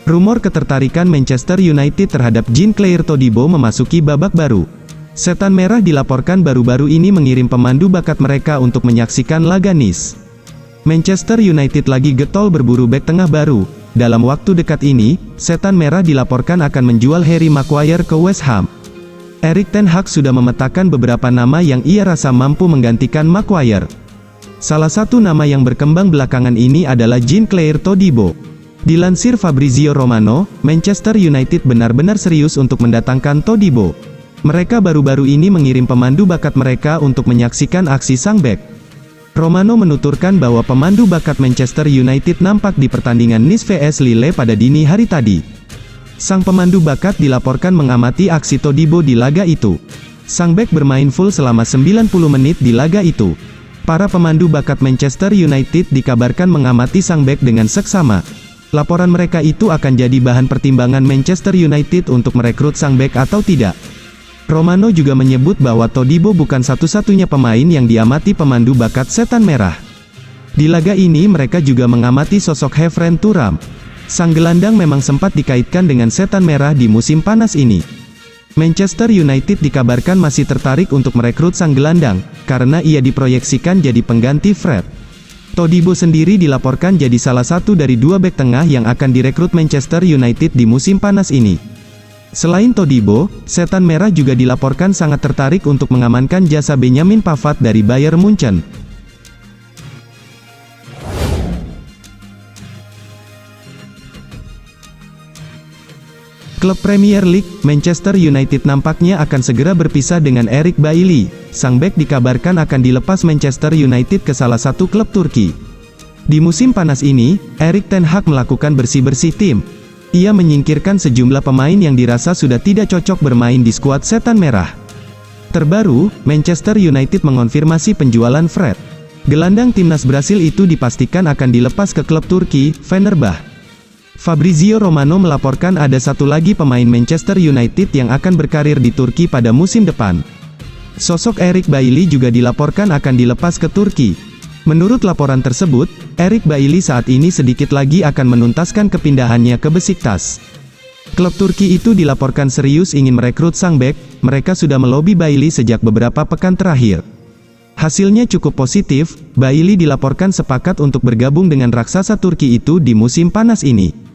Rumor ketertarikan Manchester United terhadap Jean-Clair Todibo memasuki babak baru. Setan Merah dilaporkan baru-baru ini mengirim pemandu bakat mereka untuk menyaksikan laga Nice. Manchester United lagi getol berburu bek tengah baru. Dalam waktu dekat ini, Setan Merah dilaporkan akan menjual Harry Maguire ke West Ham. Erik ten Hag sudah memetakan beberapa nama yang ia rasa mampu menggantikan Maguire. Salah satu nama yang berkembang belakangan ini adalah Jean-Clair Todibo. Dilansir Fabrizio Romano, Manchester United benar-benar serius untuk mendatangkan Todibo. Mereka baru-baru ini mengirim pemandu bakat mereka untuk menyaksikan aksi sang bek. Romano menuturkan bahwa pemandu bakat Manchester United nampak di pertandingan Nice vs Lille pada dini hari tadi. Sang pemandu bakat dilaporkan mengamati aksi Todibo di laga itu. Sang bek bermain full selama 90 menit di laga itu. Para pemandu bakat Manchester United dikabarkan mengamati sang bek dengan seksama. Laporan mereka itu akan jadi bahan pertimbangan Manchester United untuk merekrut sang bek atau tidak. Romano juga menyebut bahwa Todibo bukan satu-satunya pemain yang diamati pemandu bakat Setan Merah. Di laga ini mereka juga mengamati sosok Kevin Thuram. Sang gelandang memang sempat dikaitkan dengan Setan Merah di musim panas ini. Manchester United dikabarkan masih tertarik untuk merekrut sang gelandang, karena ia diproyeksikan jadi pengganti Fred. Todibo sendiri dilaporkan jadi salah satu dari dua bek tengah yang akan direkrut Manchester United di musim panas ini. Selain Todibo, Setan Merah juga dilaporkan sangat tertarik untuk mengamankan jasa Benjamin Pavard dari Bayern Munchen. Klub Premier League, Manchester United nampaknya akan segera berpisah dengan Eric Bailly. Sang bek dikabarkan akan dilepas Manchester United ke salah satu klub Turki. Di musim panas ini, Erik ten Hag melakukan bersih-bersih tim. Ia menyingkirkan sejumlah pemain yang dirasa sudah tidak cocok bermain di skuad Setan Merah. Terbaru, Manchester United mengonfirmasi penjualan Fred. Gelandang timnas Brasil itu dipastikan akan dilepas ke klub Turki, Fenerbahce. Fabrizio Romano melaporkan ada satu lagi pemain Manchester United yang akan berkarir di Turki pada musim depan. Sosok Eric Bailly juga dilaporkan akan dilepas ke Turki. Menurut laporan tersebut, Eric Bailly saat ini sedikit lagi akan menuntaskan kepindahannya ke Besiktas. Klub Turki itu dilaporkan serius ingin merekrut sang bek. Mereka sudah melobi Bailly sejak beberapa pekan terakhir. Hasilnya cukup positif, Bailly dilaporkan sepakat untuk bergabung dengan raksasa Turki itu di musim panas ini.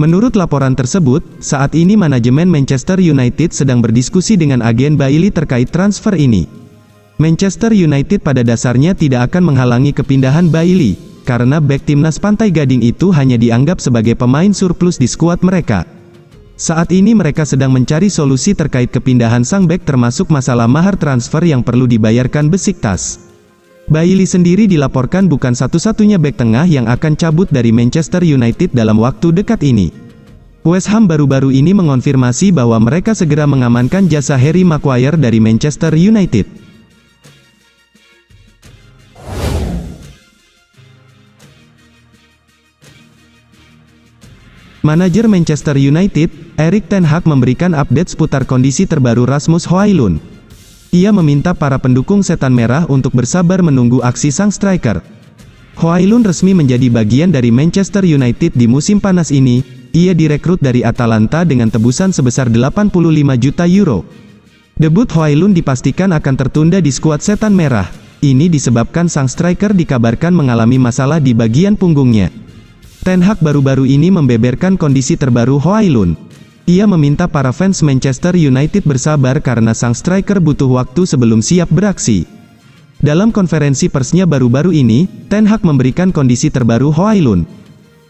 Menurut laporan tersebut, saat ini manajemen Manchester United sedang berdiskusi dengan agen Bailly terkait transfer ini. Manchester United pada dasarnya tidak akan menghalangi kepindahan Bailly, karena bek timnas Pantai Gading itu hanya dianggap sebagai pemain surplus di skuad mereka. Saat ini mereka sedang mencari solusi terkait kepindahan sang bek termasuk masalah mahar transfer yang perlu dibayarkan Besiktas. Bailly sendiri dilaporkan bukan satu-satunya bek tengah yang akan cabut dari Manchester United dalam waktu dekat ini. West Ham baru-baru ini mengonfirmasi bahwa mereka segera mengamankan jasa Harry Maguire dari Manchester United. Manajer Manchester United, Erik ten Hag memberikan update seputar kondisi terbaru Rasmus Højlund. Ia meminta para pendukung Setan Merah untuk bersabar menunggu aksi sang striker. Højlund resmi menjadi bagian dari Manchester United di musim panas ini. Ia direkrut dari Atalanta dengan tebusan sebesar 85 juta euro. Debut Højlund dipastikan akan tertunda di skuad Setan Merah. Ini disebabkan sang striker dikabarkan mengalami masalah di bagian punggungnya. Ten Hag baru-baru ini membeberkan kondisi terbaru Højlund. Ia meminta para fans Manchester United bersabar karena sang striker butuh waktu sebelum siap beraksi. Dalam konferensi persnya baru-baru ini, Ten Hag memberikan kondisi terbaru Højlund.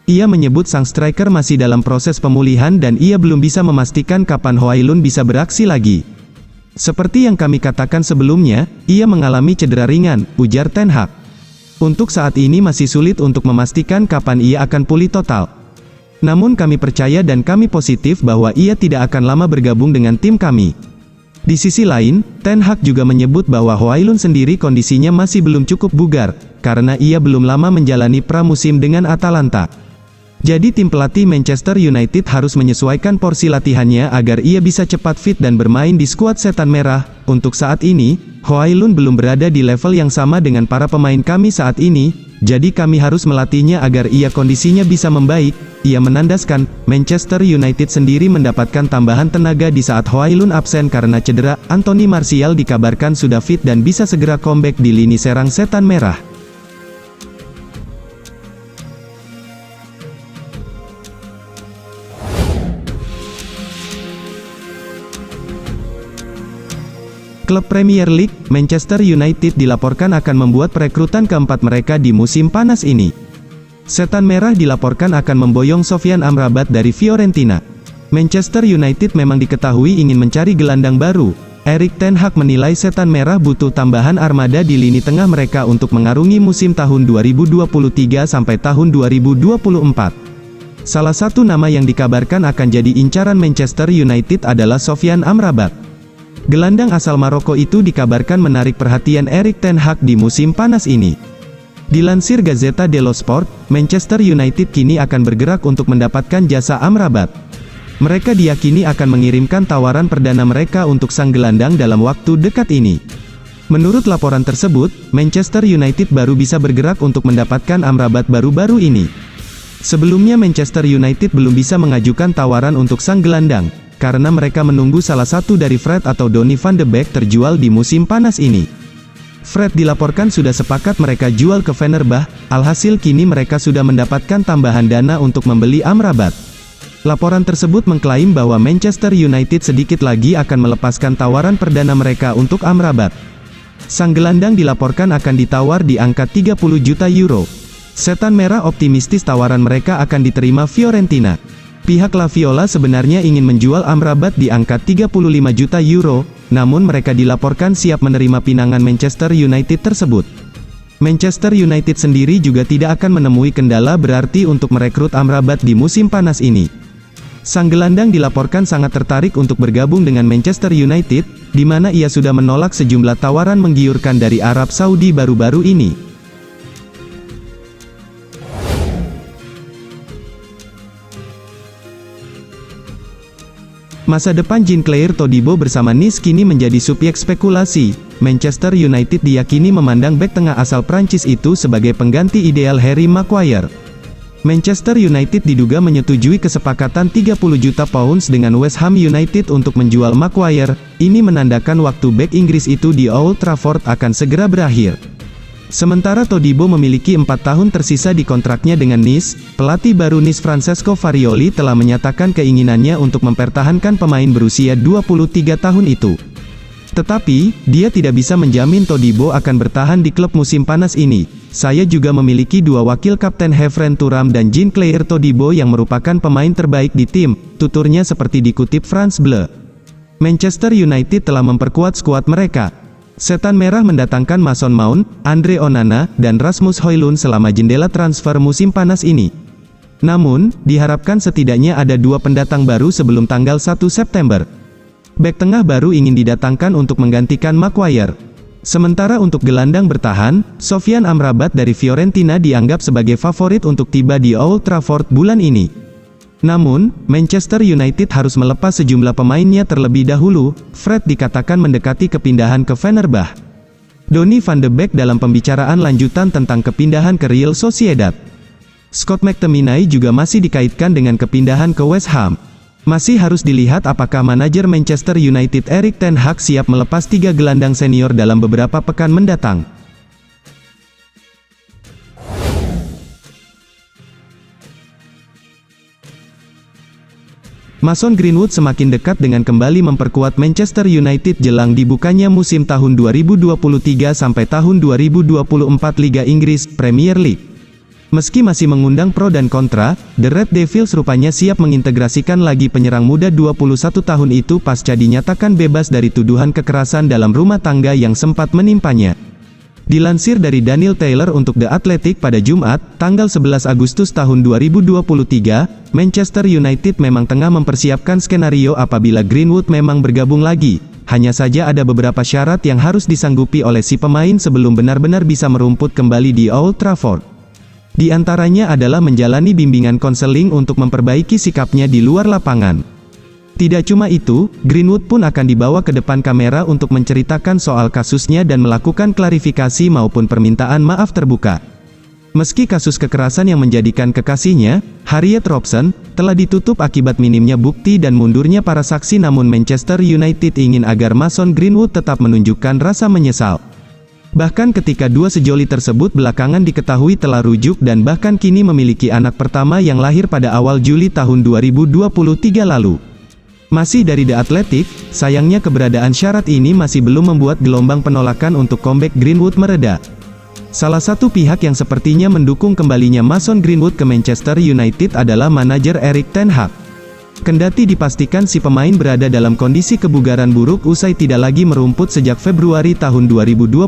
Ia menyebut sang striker masih dalam proses pemulihan dan ia belum bisa memastikan kapan Højlund bisa beraksi lagi. Seperti yang kami katakan sebelumnya, ia mengalami cedera ringan, ujar Ten Hag. Untuk saat ini masih sulit untuk memastikan kapan ia akan pulih total. Namun kami percaya dan kami positif bahwa ia tidak akan lama bergabung dengan tim kami. Di sisi lain, Ten Hag juga menyebut bahwa Højlund sendiri kondisinya masih belum cukup bugar, karena ia belum lama menjalani pramusim dengan Atalanta. Jadi tim pelatih Manchester United harus menyesuaikan porsi latihannya agar ia bisa cepat fit dan bermain di skuad Setan Merah. Untuk saat ini, Højlund belum berada di level yang sama dengan para pemain kami saat ini, Jadi kami harus melatihnya agar ia kondisinya bisa membaik. Ia menandaskan, Manchester United sendiri mendapatkan tambahan tenaga di saat Hojlund absen karena cedera. Anthony Martial dikabarkan sudah fit dan bisa segera comeback di lini serang Setan Merah. Klub Premier League, Manchester United dilaporkan akan membuat perekrutan keempat mereka di musim panas ini. Setan Merah dilaporkan akan memboyong Sofyan Amrabat dari Fiorentina. Manchester United memang diketahui ingin mencari gelandang baru. Erik ten Hag menilai Setan Merah butuh tambahan armada di lini tengah mereka untuk mengarungi musim tahun 2023 sampai tahun 2024. Salah satu nama yang dikabarkan akan jadi incaran Manchester United adalah Sofyan Amrabat. Gelandang asal Maroko itu dikabarkan menarik perhatian Erik ten Hag di musim panas ini. Dilansir Gazzetta dello Sport, Manchester United kini akan bergerak untuk mendapatkan jasa Amrabat. Mereka diyakini akan mengirimkan tawaran perdana mereka untuk sang gelandang dalam waktu dekat ini. Menurut laporan tersebut, Manchester United baru bisa bergerak untuk mendapatkan Amrabat baru-baru ini. Sebelumnya Manchester United belum bisa mengajukan tawaran untuk sang gelandang, karena mereka menunggu salah satu dari Fred atau Donny van de Beek terjual di musim panas ini. Fred dilaporkan sudah sepakat mereka jual ke Fenerbahce, alhasil kini mereka sudah mendapatkan tambahan dana untuk membeli Amrabat. Laporan tersebut mengklaim bahwa Manchester United sedikit lagi akan melepaskan tawaran perdana mereka untuk Amrabat. Sang gelandang dilaporkan akan ditawar di angka 30 juta euro. Setan Merah optimistis tawaran mereka akan diterima Fiorentina. Pihak La Viola sebenarnya ingin menjual Amrabat di angka 35 juta euro, namun mereka dilaporkan siap menerima pinangan Manchester United tersebut. Manchester United sendiri juga tidak akan menemui kendala berarti untuk merekrut Amrabat di musim panas ini. Sang gelandang dilaporkan sangat tertarik untuk bergabung dengan Manchester United, di mana ia sudah menolak sejumlah tawaran menggiurkan dari Arab Saudi baru-baru ini. Masa depan Jean-Clair Todibo bersama Nice kini menjadi subjek spekulasi. Manchester United diyakini memandang bek tengah asal Prancis itu sebagai pengganti ideal Harry Maguire. Manchester United diduga menyetujui kesepakatan 30 juta pounds dengan West Ham United untuk menjual Maguire. Ini menandakan waktu bek Inggris itu di Old Trafford akan segera berakhir. Sementara Todibo memiliki 4 tahun tersisa di kontraknya dengan Nice, pelatih baru Nice Francesco Farioli telah menyatakan keinginannya untuk mempertahankan pemain berusia 23 tahun itu. Tetapi, dia tidak bisa menjamin Todibo akan bertahan di klub musim panas ini. Saya juga memiliki dua wakil kapten Kevin Thuram dan Jean-Clair Todibo yang merupakan pemain terbaik di tim, tuturnya seperti dikutip France Bleu. Manchester United telah memperkuat skuad mereka. Setan Merah mendatangkan Mason Mount, Andre Onana, dan Rasmus Hojlund selama jendela transfer musim panas ini. Namun, diharapkan setidaknya ada 2 pendatang baru sebelum tanggal 1 September. Bek tengah baru ingin didatangkan untuk menggantikan Maguire. Sementara untuk gelandang bertahan, Sofyan Amrabat dari Fiorentina dianggap sebagai favorit untuk tiba di Old Trafford bulan ini. Namun, Manchester United harus melepas sejumlah pemainnya terlebih dahulu. Fred dikatakan mendekati kepindahan ke Fenerbahce. Donny van de Beek dalam pembicaraan lanjutan tentang kepindahan ke Real Sociedad. Scott McTominay juga masih dikaitkan dengan kepindahan ke West Ham. Masih harus dilihat apakah manajer Manchester United Erik ten Hag siap melepas 3 gelandang senior dalam beberapa pekan mendatang. Mason Greenwood semakin dekat dengan kembali memperkuat Manchester United jelang dibukanya musim tahun 2023 sampai tahun 2024 Liga Inggris, Premier League. Meski masih mengundang pro dan kontra, The Red Devils rupanya siap mengintegrasikan lagi penyerang muda 21 tahun itu pasca dinyatakan bebas dari tuduhan kekerasan dalam rumah tangga yang sempat menimpanya. Dilansir dari Daniel Taylor untuk The Athletic pada Jumat, tanggal 11 Agustus tahun 2023, Manchester United memang tengah mempersiapkan skenario apabila Greenwood memang bergabung lagi. Hanya saja ada beberapa syarat yang harus disanggupi oleh si pemain sebelum benar-benar bisa merumput kembali di Old Trafford. Di antaranya adalah menjalani bimbingan konseling untuk memperbaiki sikapnya di luar lapangan. Tidak cuma itu, Greenwood pun akan dibawa ke depan kamera untuk menceritakan soal kasusnya dan melakukan klarifikasi maupun permintaan maaf terbuka. Meski kasus kekerasan yang menjadikan kekasihnya, Harriet Robson, telah ditutup akibat minimnya bukti dan mundurnya para saksi, namun Manchester United ingin agar Mason Greenwood tetap menunjukkan rasa menyesal. Bahkan ketika dua sejoli tersebut belakangan diketahui telah rujuk dan bahkan kini memiliki anak pertama yang lahir pada awal Juli tahun 2023 lalu. Masih dari The Athletic, sayangnya keberadaan syarat ini masih belum membuat gelombang penolakan untuk comeback Greenwood mereda. Salah satu pihak yang sepertinya mendukung kembalinya Mason Greenwood ke Manchester United adalah manajer Erik ten Hag. Kendati dipastikan si pemain berada dalam kondisi kebugaran buruk usai tidak lagi merumput sejak Februari tahun 2022,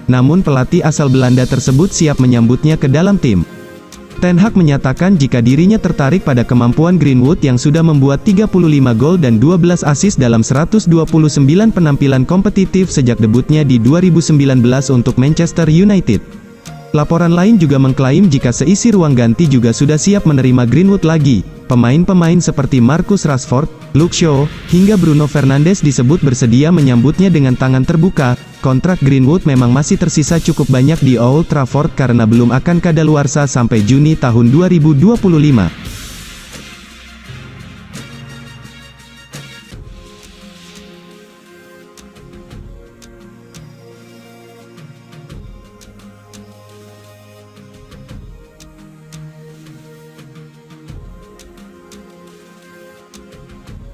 namun pelatih asal Belanda tersebut siap menyambutnya ke dalam tim. Ten Hag menyatakan jika dirinya tertarik pada kemampuan Greenwood yang sudah membuat 35 gol dan 12 assist dalam 129 penampilan kompetitif sejak debutnya di 2019 untuk Manchester United. Laporan lain juga mengklaim jika seisi ruang ganti juga sudah siap menerima Greenwood lagi. Pemain-pemain seperti Marcus Rashford, Luke Shaw, hingga Bruno Fernandes disebut bersedia menyambutnya dengan tangan terbuka. Kontrak Greenwood memang masih tersisa cukup banyak di Old Trafford karena belum akan kadaluarsa sampai Juni tahun 2025.